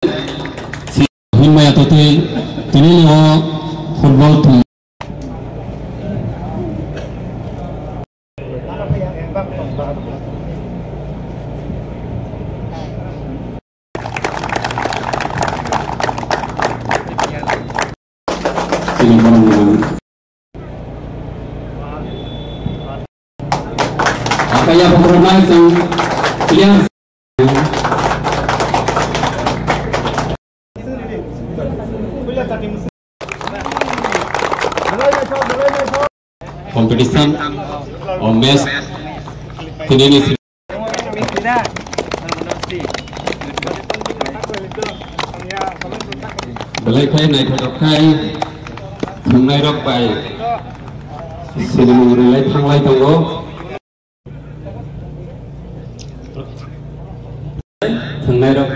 Himaya tote tini o football tu. Sini orang apa ya pembermain yang clear. Competition or match ini belai kai naik kodok kai thungai rok pai sini mulai thanglai tongo thungai rok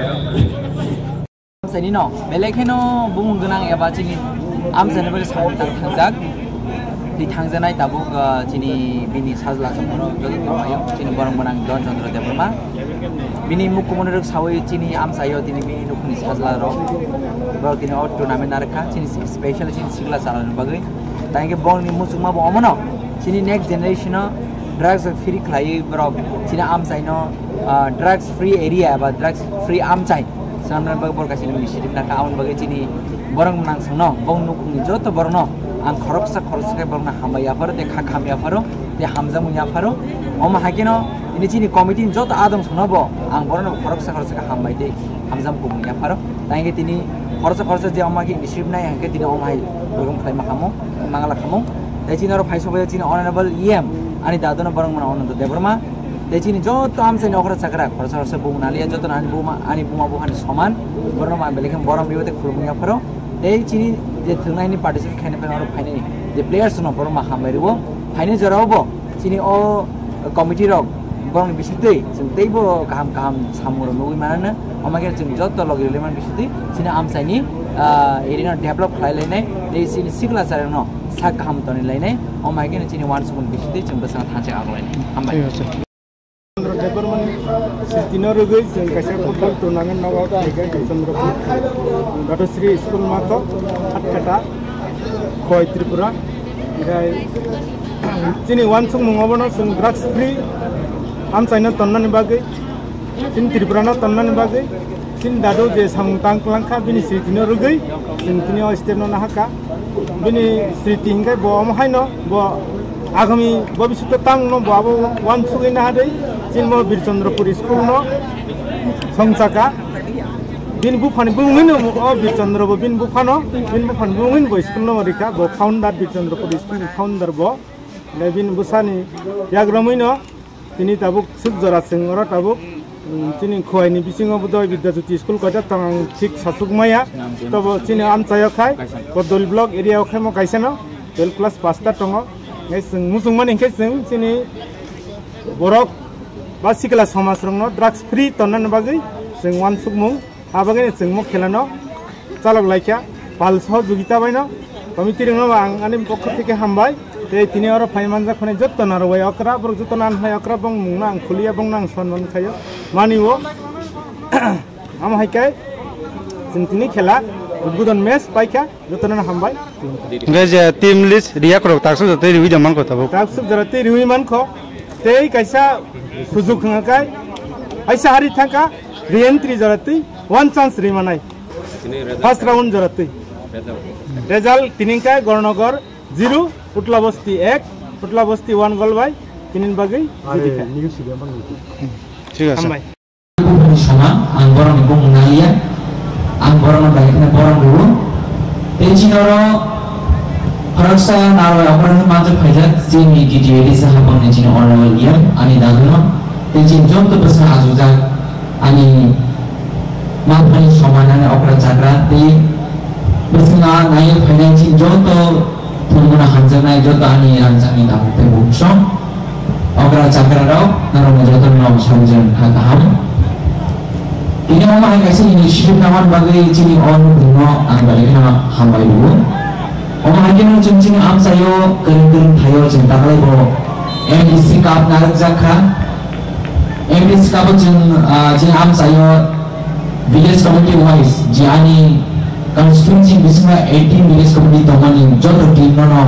sini no belai kai no bung genang ya baca ni am sana boleh sampai tangjak di tangjanai tabuk sini bini sajla semua jadi ayo sini barang barang don contoh dia berma bini muku menurut sawai sini am sayo sini bini nukuni sajla ro baru sini out turnamen narka sini special sini sigla saran bagai tanya ke bong ni musuh mah bong mana sini next generation drugs free kelai bro sini am sayo drugs free area apa drugs free am say sekarang bagai baru kasih ni sini nak awan bagai sini barang menang sana bong nukuni jodoh baru no ang khoroksa ke barna hamba ya faro de kham ya faro de hamza mu ya faro oma hakino ini chini committee jot adam sunabo ang barna khoroksa ke hamba de hamza mu ya faro tainge tini khoroksa je oma ki initiative nai hanke tini oma hai program khlai makamo mangala khamo de chini ro phaiso boya chini honorable em ani dadona barang mana ononto de barma de chini jot am se nokra sakra khoroksa bu nalia jot ani buma buhani saman barna ma belekam boram biwate khulmu ya faro de chini je thungai ni participate khane pe aro phaine je players no porma hamaribo phaine jorabo chini o committee rok borong bisite jeng teibo kaham samuro nui manana amage jeng jotto logi leman bisite chini amsaini erina develop khlai lainai de chini sigla sare no sa kaham toni lainai amage chini wan sumun bisite jeng basang thache aglaini ambai Department Sitino Rugai yang kasih football turnamen nawa tiga di Chandrapur. Datu Sri School Mato, Atkata, Khoi Tripura. Sini wan sung mengobono sung drugs free. Am China tonnan bagai. Sini Tripura na tonnan bagai. Sini dadu je samtang pelangka bini Sitino Rugai. Sini kini Oisteno nahaka. Bini Siti hingga bawa mahino bawa agami भविष्य तंग no बाबू one सुगे ना दे जिनमो बीरचंद्रपुर school no संचाका बिन बुफान बुंगिन ओ बीरचंद्रबो बिन बुफानो बिन बुफान बुंगिन बो school no Rica बो founder बीरचंद्रपुर school founder बो ले बिन बुसानी याग्रमिनो तिनी Tabuk सुख जरा सिंगर ताबुक तिनी खोयनि बिसिङो बुदय विद्याज्योति स्कूल कजा तंग ठीक ससुकमाया तब तिनी आम चाय खाय बदल ब्लॉक एरिया खाय मो गायसेनो 12 क्लास पास्ता तंग मुसुंगमान इंखे sini borok basikala समाज रंगनो ड्रग्स फ्री तनन बागै जों वान सुकमुं हाबागै जों मो खेलानो चालक लाइका पाल सहयोगिता बायनो कमिटि रंगनो आं आनि पक्ष থেকে हामबाय ते तिनि आरो फाइमानजा खने जत्त नारबाय अकरा बर जत्त नान हाय अकरा बं मुंना आं खुलिया बं नां सनमान खायो मानिवो आम हायकाय जों तिनि खेला उद्बोधन मैच पाइका जतन हामबाय जे टीम लिस्ट रिया करक ताकसु जते रिवि जमान को तबो ताकसु जरते रिवि मान खो ते कैसा सुजुक खंगाय ऐसा हारि थाका रिएंट्री जरते वन चांस रिमानाय फर्स्ट राउंड जरते रिजल्ट तिनिका गणनगर 0 पुटला बस्ती 1 पुटला बस्ती 1 गोल बाय तिनिन बागै जिदिखा ठीक আছে sama anggoran bung nalia anggoran baiknya borang dulu tensinoro harusnya nalar orang maju kerja sini di jadi sahabat tensin orang liam ani daguno tensin jom tu besar azuza ani maafkan somanan orang cakra di bersama naik financing jom tu pengguna hanjana jom tu ani rancang ini dapat terbukti orang cakra dong nalar jom tu nom sanjung hakam ini memang kasih inisiatif nawan bagi cini on dino balik nama hambai dulu. Orang lagi nunggu cini am sayo kering thayo cinta kali bo. MDC kap narik zakha. MDC kap cini am sayo village committee wise jani constituency bisma 18 village committee tomani joto team no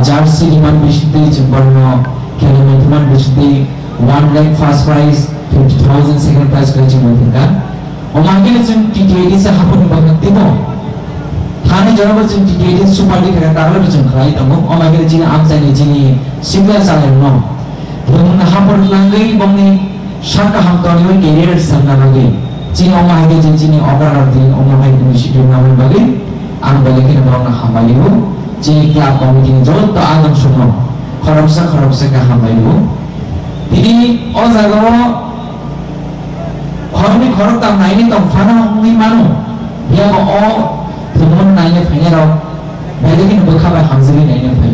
jersey liman bishite jumbarno khelaman liman bishite 1 lakh first prize 50,000 second prize kali jumbarka omangil jum T20 sa hapon bagati mo thane jaraba jum T20 super league ka tarla jum khai tamo omangil jini amsani jini singla salen no thumna hapon langai bongni shaka hamtoni oi career sanna lagi jini omangil jini opera din omangil ni schedule namun bagi ang balikin bawang hambaliu jini club committee jot anam suno kharapsa ka hambaliu ini o jagao khorni khorok tam naini tam phana mi manu ya o thumon naine phainero balikin bukha ba hamzili naine phai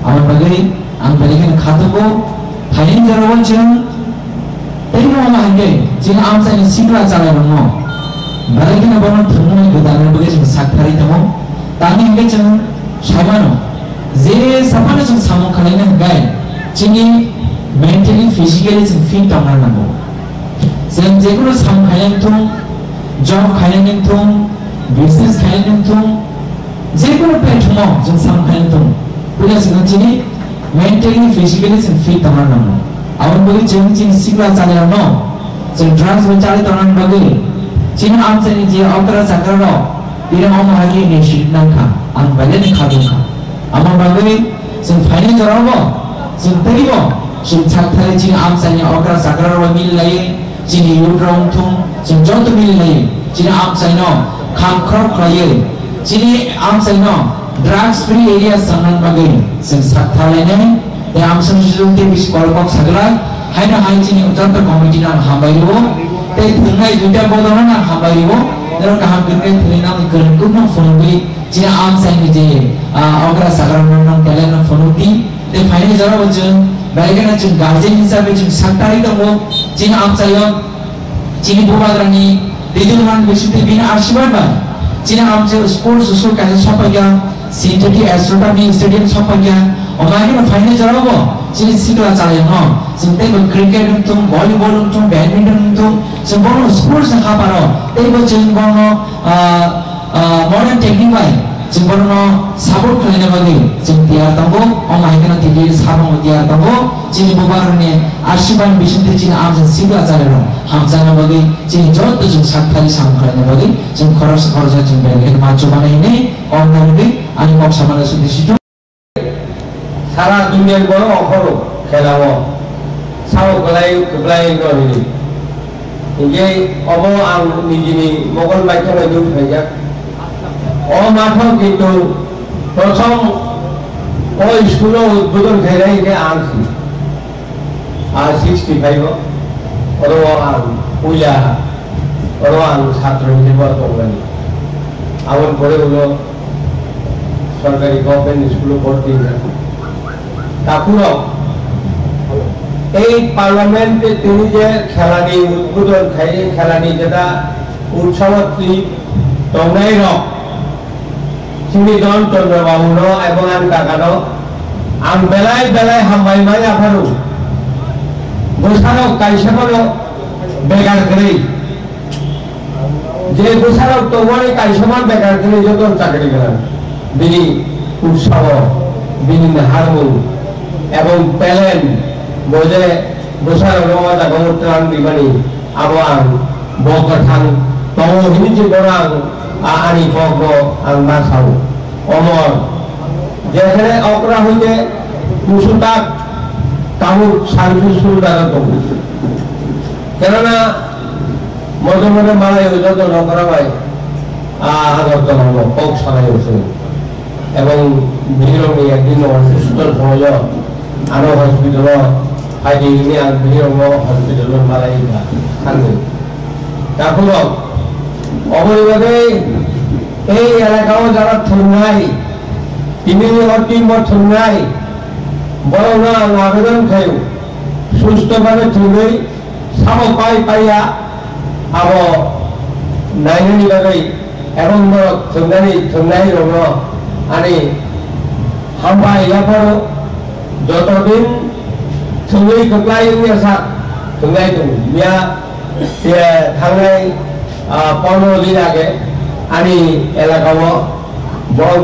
amon bagi ang balikin khatuko thain jarawon jeng teno ma hange jing amsa ni sikra chalai no balikin bono thumon gudanan bagi jing sakhari tamo tani hange jeng samano je sapana jing samon khalaina gai jini mentally physically jing fit tamar namo जों जेखुनु साम खायनाय थं जब खायनाय थं business खायनाय थं जेखुनु प्लेटफर्माव जों साम खायनाय थं पुलिस जोंनि मेंटली फिजिकली जों फिट थानांगौ नामा आवन बगै जों सिग्रा जानायाव न जों ड्राग्स बचारि तनान बगै जों आमसानि जे अकरा जाग्रा बिरा माहारि नेसित नांखा आं बायले खादुखा आमा बगै जों फाइनाल जरावो जों तरिबो जों साथारि जों आमसानि अकरा जाग्रा मिलायो jini yurong thung jing jot mil lai jini am sai no kham khrok khaye jini am sai no drugs free area sanan bagai sing sathale ne te am sam jung te bis kolpok sagla haina hai jini jot committee na hambairo te thungai duta bodona na hambairo ner kaham binkai thina ni kern kun phone bi jini am sai ni je agra sagar non tele na phone ti te final jara bojun baigana jung guardian hisabe jung saktari dong jini am sai jini bubadrani ridulman bisute bin arshibad ba jini amse sports usul kaje sopagya sinjati astronomy stadium sopagya omani na final jarabo jini sikla chalai no jinte ko cricket tum volleyball tum badminton tum sembono sports na khaparo tebo jengbono modern technique bai jengbono support khaina bagi jingtiar tango omani na tidi sabang tiar tango jini bubadrani arshibad bisute jini amse sikla chalai no hamzana bagi jini jot jing saktari samkhana bagi jing kharas jing bagi macho bana ini online bi ani mok samana sudisitu সারা দুনিয়ার বড় অখরো খেলাও Sao গলাই Gani ইগে of আং নিজিনি মগল বাইকনে দুখ হইয়া ও মাঠ কিন্তু প্রথম ও স্কুল উদ্বোধন খেলাই কে আনছি আর 65 ওরো আং পূজা ওরো আং ছাত্র হিসেবে তংলানি আমার পরে হলো সরকারি গভর্নমেন্ট স্কুলে ভর্তি হয়েছে তারপর এই পার্লামেন্টে তিনি যে খেলানি উদ্বোধন খাইয়ে খেলানি যেটা উৎসবত্রী তংনাই রক তিনি জন চন্দ্রবাবু ন এবং আন কাকান আন বেলায় হামবাই মাই আফারু গোসারক কাইসাবল বেকার করে যে গোসারক তোমারে কাইসামান বেকার করে যত চাকরি করেন বিনি উৎসব বিনি হারমোন এবং প্যালেন বোঝে বসার রওয়াজা গমত্রান দিবানি আবান বকথান তমো হিনিজি বরাং আনি বক আং মাসাও অমর যেখানে অকরা হইতে মুসুতাক কামুক সার্ভিস সুলদার তো কেননা মধ্যে মধ্যে মালাই যত নকরা হয় আগত হলো কক সরাই হচ্ছে এবং ভিড়মি একদিন অসুস্থ সময় আরো হসপিটাল হাইডি আর ভিড়ম হসপিটাল মালাই থাকবে তারপর অবৈধভাবে এই এলাকাও যারা থুনাই তিনি টিম থুনাই বড় না আবেদন খাই সুস্থভাবে থুনই সাব পাইয়া আব নাইনি বাকি এবং থুনাই রঙ আনি হাম্বা ইয়াপর যতদিন থুই কপ্লাই নিয়া থুনাই দं মিয়া থাंनाय 15 দিন আগে আমি এলাকাব বড়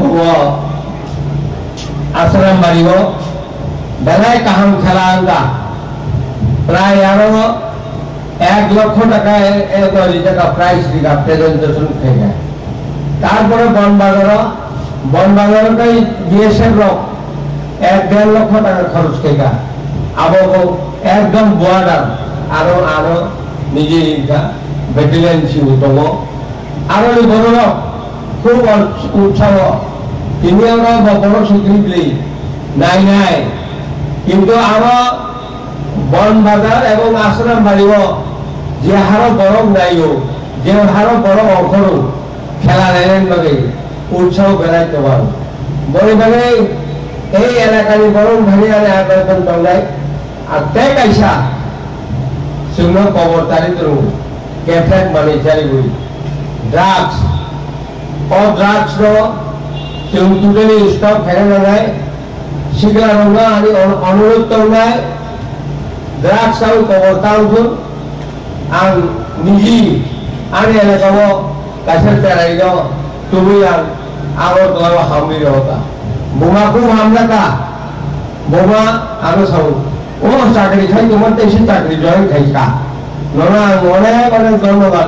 আশ্রম বাড়িব বেলায় কাহাম খেলা আনতা প্রায় আরো 1 লক্ষ টাকায় টাকা প্রাইজ দিকা প্রেজেন্টেশন থেকে তারপরে বনবাজারটাই বিএসএফ লোক 1-1.5 লক্ষ টাকা খরচ থেকে আবো একদম বর্ডার আরো নিজে ব্যাটালিয়ন ছিল দম আরো বড় খুব উৎসাহ তিনি আমরা বড় স্বীকৃতি নাই কিন্তু আমার বনবাজার এবং আশ্রম বাড়িব যে হারো বরং নাইও যে হারো বরং অখরো খেলা নেন বাগে উৎসাহ বেড়াইতে পারো বলে মানে এই এলাকায় বরং ভারী আনে আবেদন দলাই আর তে কাইসা সিংহ কবর তারিখ ক্যাফেট মানে চারি বই ড্রাগস টোটালি স্টপ ফেলে নাই শিখলা রঙা আমি অনুরোধ করলাই ড্রাগস আউ কবর তাউন আর নিজে আনে এলাকাব কাছের পেরাই দাও তুমি আর আগর দল হামলি হতা বোমা খুব হামলা কা বোমা আরো সাউ ও চাকরি খাই তোমার তো এসে চাকরি জয়েন খাইকা ননা অনেক ধন্যবাদ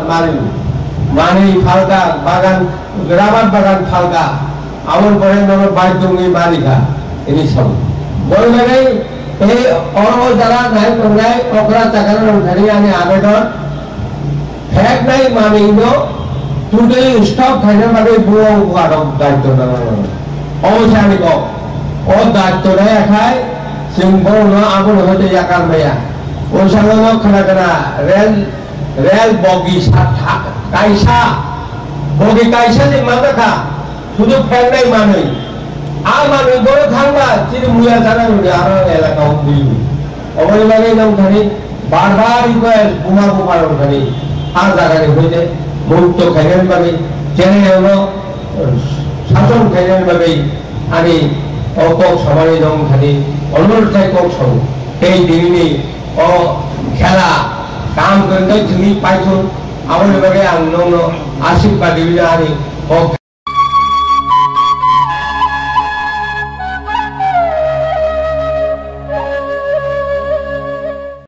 মানি ফালকা বাগান রাবার বাগান ফালকা আমার পরে নর বাইক তুমি মালিকা এনি সব বই মানে এই যারা নাই তোমরাই অকরা চাকার ধরি আনে আবেদন ফ্যাক নাই মানি টোটালি স্টপ খাইনে মানে বুয়া দায়িত্ব অবশ্যই আমি ও দায়িত্ব নেয় খায় সিংহ আগুন হতে একার মেয়া ওই সাধারণ খানা রেল বগি কাইসা যে মাথা খা শুধু ফ্যান নাই মানুষ আর মানুষ বড় থাকবা চিনি মুয়া জানা আর এলাকা অবৈবাগে নাম খানি বারবার রিকোয়েস্ট বোমা বোমার খানি আর জায়গায় হইতে মুক্ত খাইলেন ভাবে জেনে হলো শাসন খাইলেন ভাবে আমি অকক সমানে যখন খানি অনুরোধ চাই কক সব এই দিনই ও খেলা কাম করে তুমি পাইছো আমার আশীর্বাদ দিবি